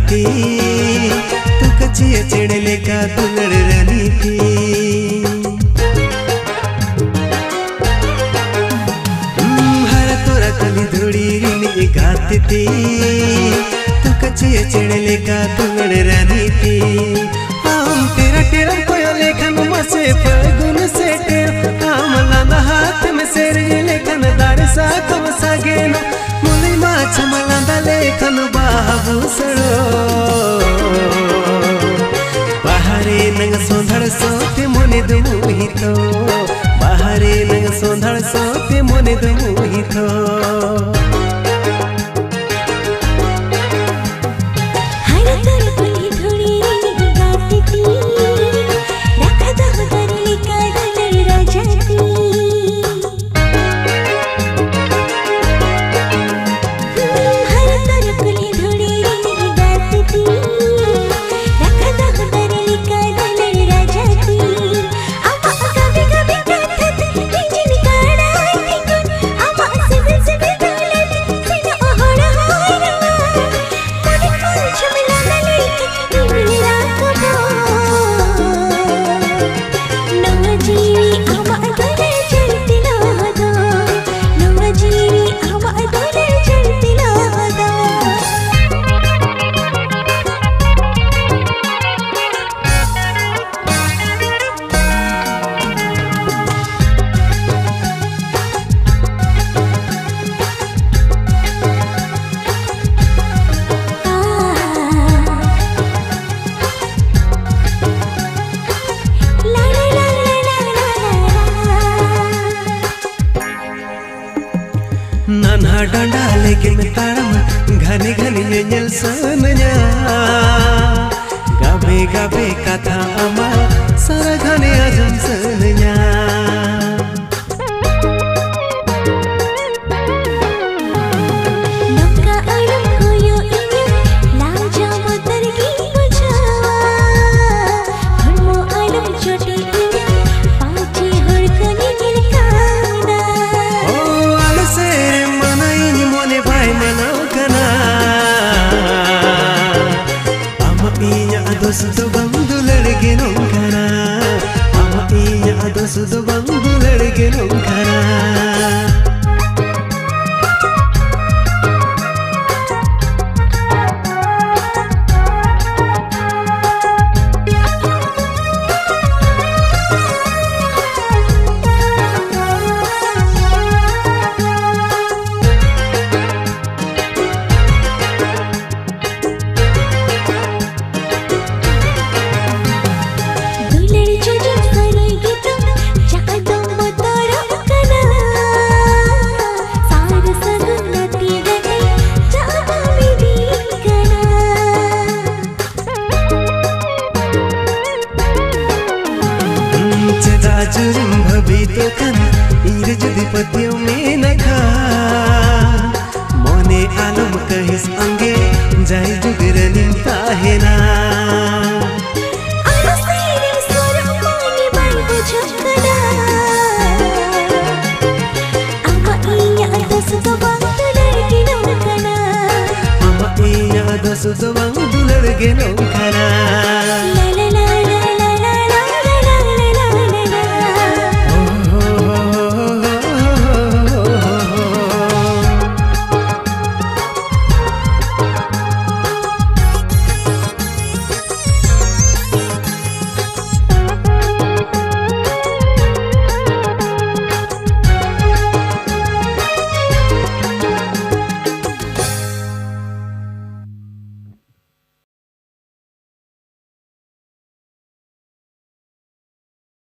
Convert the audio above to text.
थी तू कच्ची चढ़ले का दुलड़ रानी थी। हर तोरा कली धोड़ी रीनी गाती थी तू कच्ची चढ़ले का दुलड़ रानी थी। हम तेरा तेरा कोयो लेखन मसे फगुन से हम लाना हाथ में सेर लेखन दार सा कम सागेन मुली माछ मलांदा लेखन बाबू सड़ो बाहरे नंग सोंधड़ सोते मोने दुमुही तो बाहरे नंग सोंधड़ सोते मोने दुमुही तो। नन्हा डांडा लेकिन तारम घने घने नेल सनया गाबे गाबे कथा अमा सारा घने आजम सनया। दोस्त बंधु लड़के नोंकना आमा इया दोस्त बंधु लड़के नोंकना। जुर्म भभी तो कन ईर जुदी पतियों में न खा मोने आलम कहिस अंगे जाय जुगरनी ताहे ना।